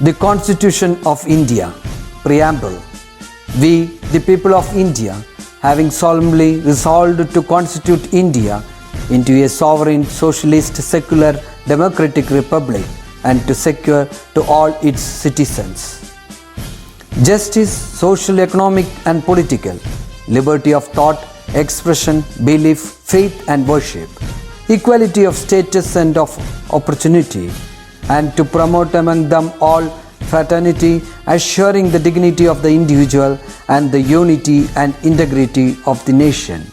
The Constitution of India, Preamble. We, the people of India, having solemnly resolved to constitute India into a sovereign, socialist, secular, democratic republic and to secure to all its citizens justice, social, economic and political, liberty of thought, expression, belief, faith and worship, equality of status and of opportunity, and to promote among them all fraternity, assuring the dignity of the individual and the unity and integrity of the nation.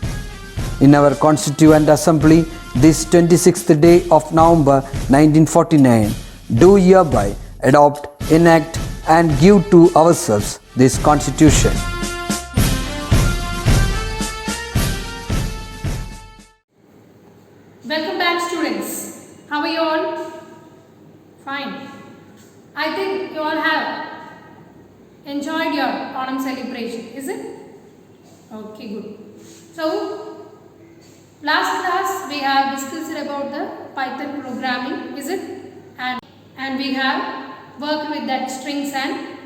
In our Constituent Assembly, this 26th day of November 1949, do hereby adopt, enact and give to ourselves this Constitution. Welcome back, students. How are you all? Fine. I think you all have enjoyed your autumn celebration, is it? Okay, good. So, last class we have discussed about the Python programming, is it? And we have worked with that strings and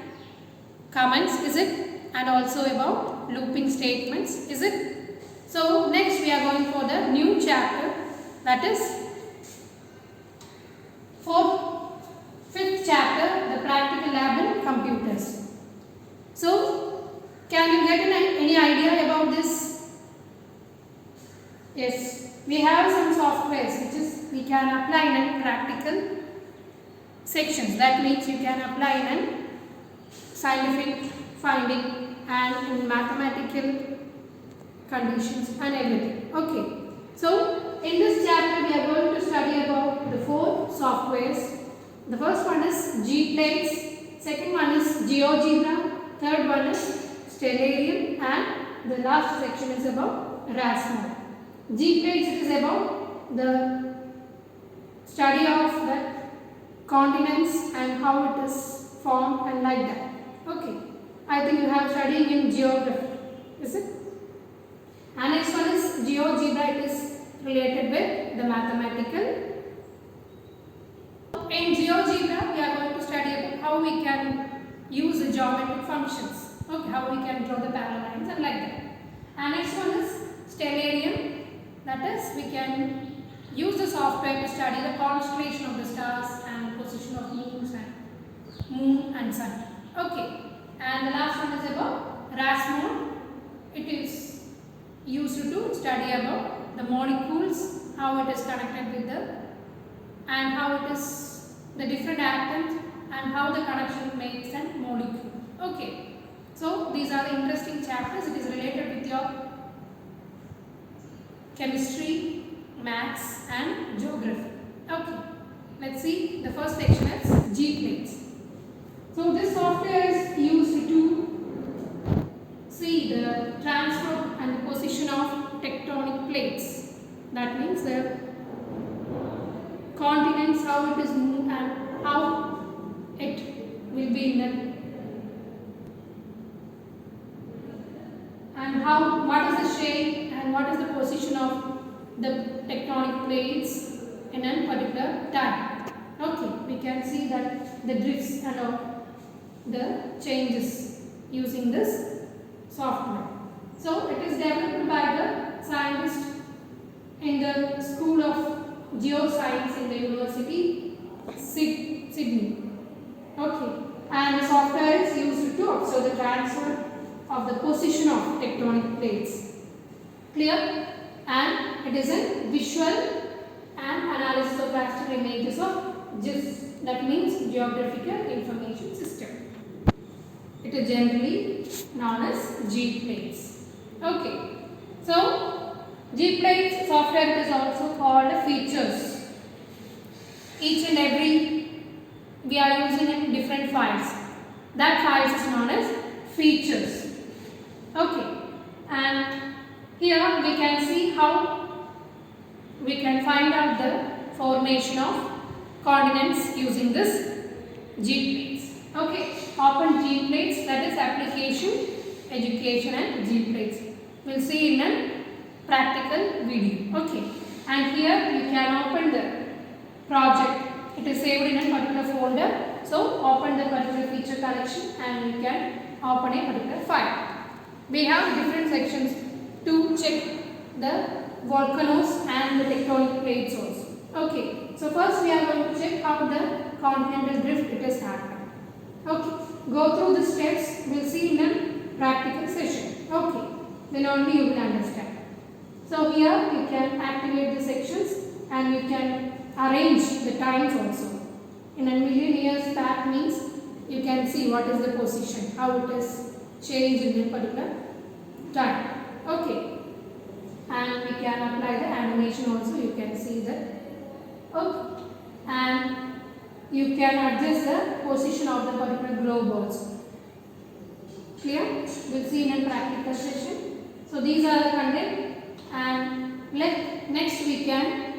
comments, is it? And also about looping statements, is it? So, next we are going for the new chapter, that is fifth chapter, the practical lab in computers. So, can you get any idea about this? Yes, we have some softwares which is we can apply in practical sections. That means you can apply in scientific finding and in mathematical conditions and everything. Okay. So, in this chapter we are going to study about the four softwares. The first one is Gplates, second one is GeoGebra, third one is Stellarium, and the last section is about Rasmode. Gplates, it is about the study of the continents and how it is formed and like that. Okay, I think you have studied in geography, is it? And next one is GeoGebra, it is related with the mathematical. In GeoGebra, we are going to study about how we can use the geometric functions. Okay, how we can draw the parallels and like that. And next one is Stellarium, that is we can use the software to study the constellation of the stars and position of moon and sun. Okay, and the last one is about Rasmode. It is used to study about the molecules, how it is connected with and how it is the different atoms and how the connection makes a molecule. Okay, so these are the interesting chapters. It is related with your chemistry, maths and geography. Okay, let's see. The first section is Gplates. So this software is used to see the transfer and the position of tectonic plates. That means the continents, how it is moved and how it will be in the and how what is the shape and what is the position of the tectonic plates in a particular time. Okay, we can see that the drifts and all the changes using this software. So it is developed by the scientists in the School of Geoscience in the University Sydney. Okay, and the software is used to observe the transfer of the position of tectonic plates. Clear? And it is a visual and analysis of raster images of GIS, that means Geographical Information System. It is generally known as Gplates. Okay, so Gplates software is also called features. Each and every we are using in different files. That files is known as features. Okay, and here we can see how we can find out the formation of continents using this Gplates. Okay, open Gplates, that is application, education and Gplates. We'll see in a practical video. Okay, and here you can open the project. It is saved in a particular folder. So So open the particular feature collection and you can open a particular file. We have different sections to check the volcanoes and the tectonic plates also. Okay, so first we are going to check how the continental drift it has happened. Okay, go through the steps, we will see in a practical session. Okay, then only you will understand. So here you can activate the sections and you can arrange the times also. In a million years back means you can see what is the position, how it is changed in a particular time. Okay, and we can apply the animation also, you can see that. Okay, and you can adjust the position of the particular globe also. Clear? We will see in a practical session. So these are the content, and next we can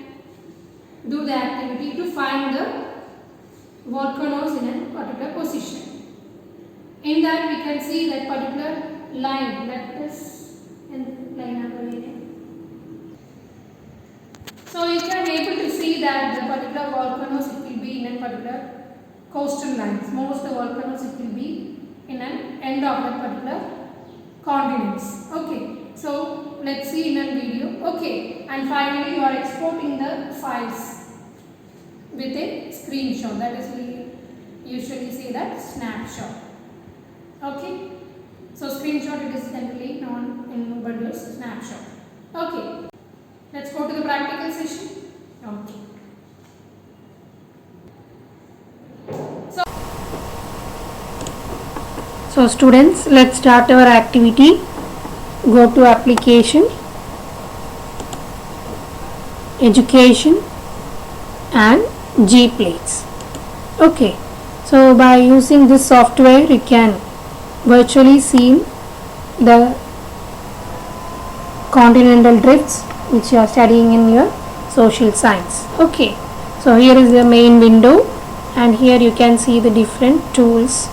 do the activity to find the volcanoes in a particular position. In that we can see that particular line, that is in line number 8. So you can able to see that the particular volcanoes it will be in a particular coastal lines. Most of the volcanoes it will be in an end of that particular continents. Okay, so let's see in a video. Okay, and finally you are exporting the files with a screenshot, that is we usually say that snapshot. Okay, so screenshot it is generally known in Ubuntu as snapshot. Okay, let's go to the practical session. Okay. So students, let's start our activity. Go to application, education and G plates. Okay, so by using this software you can virtually see the continental drifts which you are studying in your social science. Okay, so here is the main window and here you can see the different tools.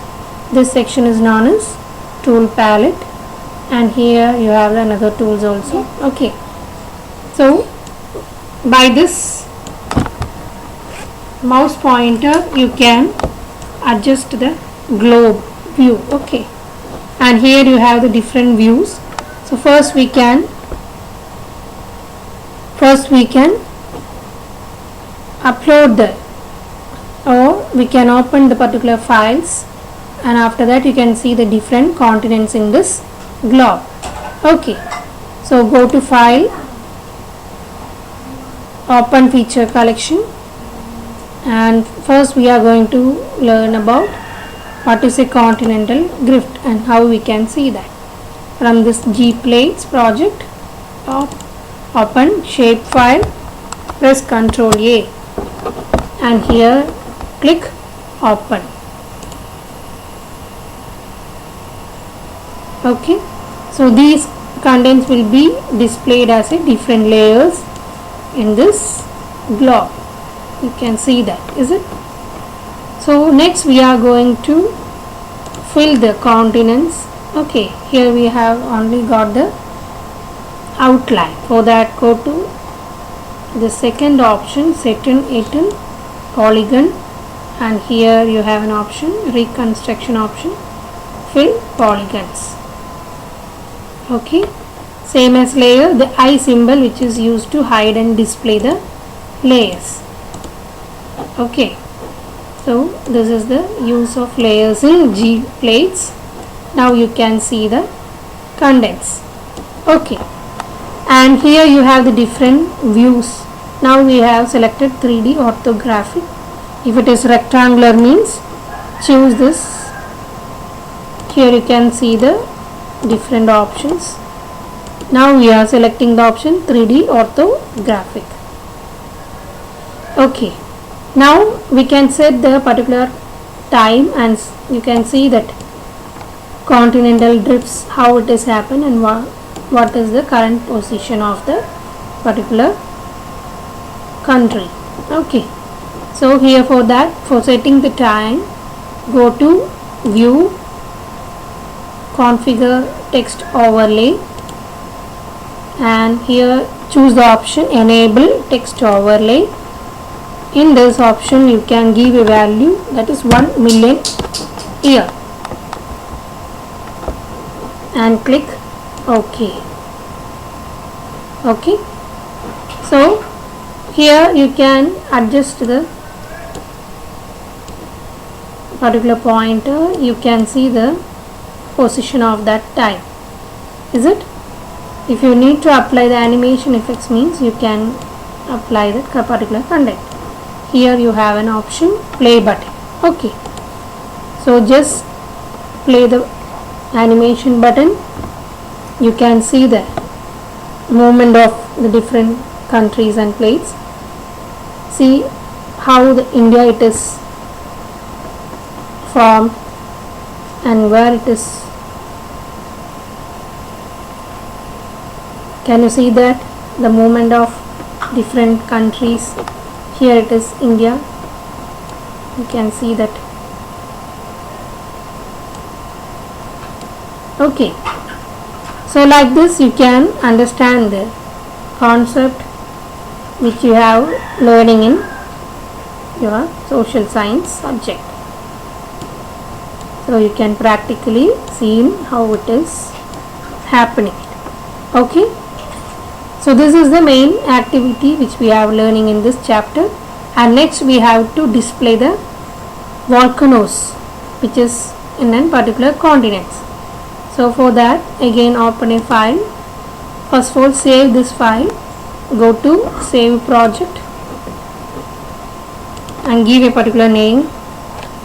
This section is known as tool palette and here you have another tools also. Okay, so by this mouse pointer you can adjust the globe view. Okay, and here you have the different views. So first we can upload the, or we can open the particular files, and after that you can see the different continents in this globe. Okay, so go to file, open feature collection, and first we are going to learn about what is a continental drift and how we can see that. From this G plates project, open shape file, press Ctrl A and here click open. Okay, so these contents will be displayed as a different layers in this globe. You can see that, is it? So next we are going to fill the continents. Okay, here we have only got the outline. For that go to the second option, second etal polygon, and here you have an option, reconstruction option, fill polygons. Okay, same as layer, the eye symbol which is used to hide and display the layers. Okay, so this is the use of layers in G plates. Now you can see the contents. Okay, and here you have the different views. Now we have selected 3D orthographic. If it is rectangular means choose this. Here you can see the different options. Now we are selecting the option 3D orthographic. Okay, now we can set the particular time and you can see that continental drifts, how it has happened and what is the current position of the particular country. Okay, so here for that, for setting the time, go to view, configure text overlay, and here choose the option enable text overlay, in this option you can give a value that is 1 million year and click OK. Okay, so here you can adjust the particular pointer. You can see the position of that time, is it? If you need to apply the animation effects, means you can apply that particular content. Here you have an option play button. Okay, so just play the animation button. You can see the movement of the different countries and plates. See how the India it is formed and where it is. Can you see that the movement of different countries? Here it is India. You can see that. Okay, so like this you can understand the concept which you have learning in your social science subject. So you can practically see how it is happening. Okay, so this is the main activity which we are learning in this chapter, and next we have to display the volcanoes which is in a particular continents. So for that, again open a file. First of all, save this file, go to save project and give a particular name.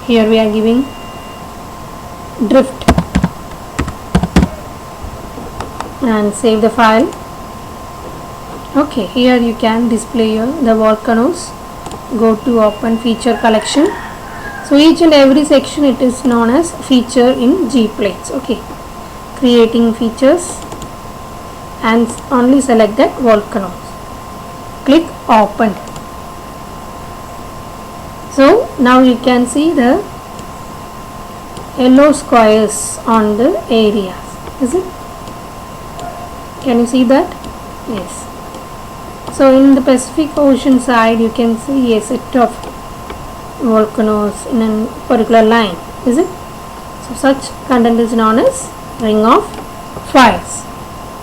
Here we are giving drift and save the file. Okay, here you can display the volcanoes. Go to open feature collection. So each and every section it is known as feature in G plates. Okay, creating features and only select that volcanoes. Click open. So now you can see the yellow squares on the areas, is it? Can you see that? Yes. So in the Pacific Ocean side you can see a set of volcanoes in a particular line, is it? So such content is known as ring of fires.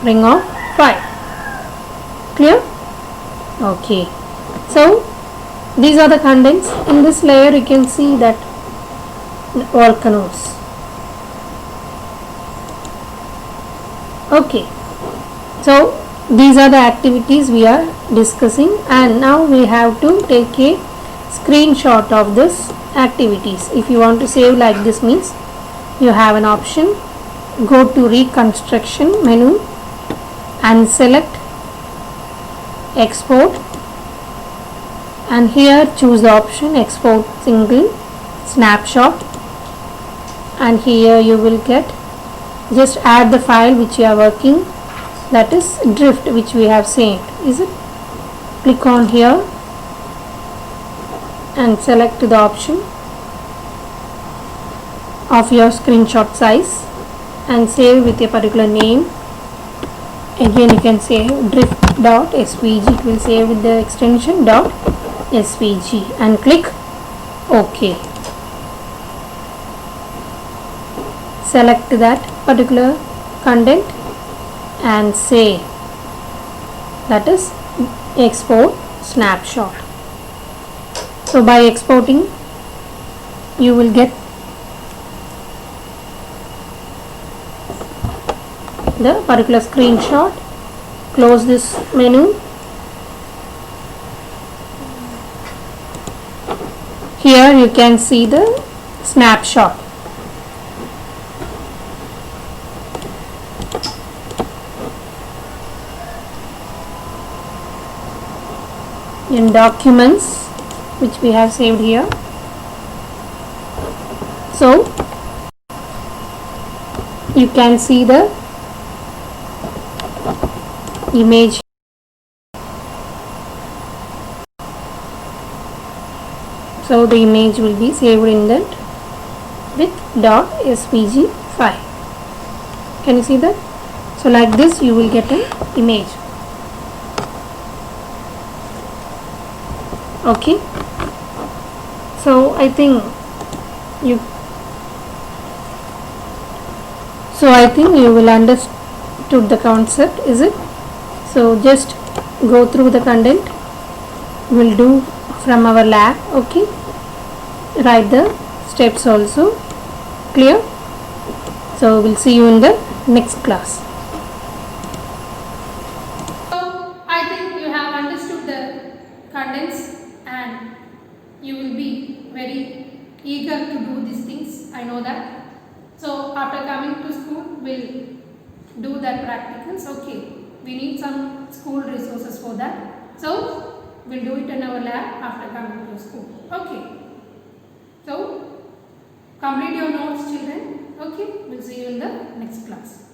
Ring of fire. Clear? Okay. So these are the contents. In this layer you can see that volcanoes. Okay. So these are the activities we are discussing, and now we have to take a screenshot of this activities. If you want to save like this, means you have an option. Go to reconstruction menu and select export, and here choose the option export single snapshot, and here you will get, just add the file which you are working, that is drift which we have saved, is it? Click on here and select the option of your screenshot size and save with a particular name. Again you can say drift.svg, it will save with the extension .svg and click OK. Select that particular content and say, that is export snapshot. So by exporting you will get the particular screenshot. Close this menu. Here you can see the snapshot. In documents which we have saved here. So you can see the image. So the image will be saved in that with .svg file. Can you see that? So like this you will get an image. Okay. So I think you will understood the concept, is it? So just go through the content we'll do from our lab. Okay, write the steps also. Clear? So we'll see you in the next class. So I think you have understood the contents and you will be very eager to do these things. I know that. So after coming to school, we'll do that practicals. Okay, we need some school resources for that. So we'll do it in our lab after coming to school. Okay. So complete your notes, children. Okay, we'll see you in the next class.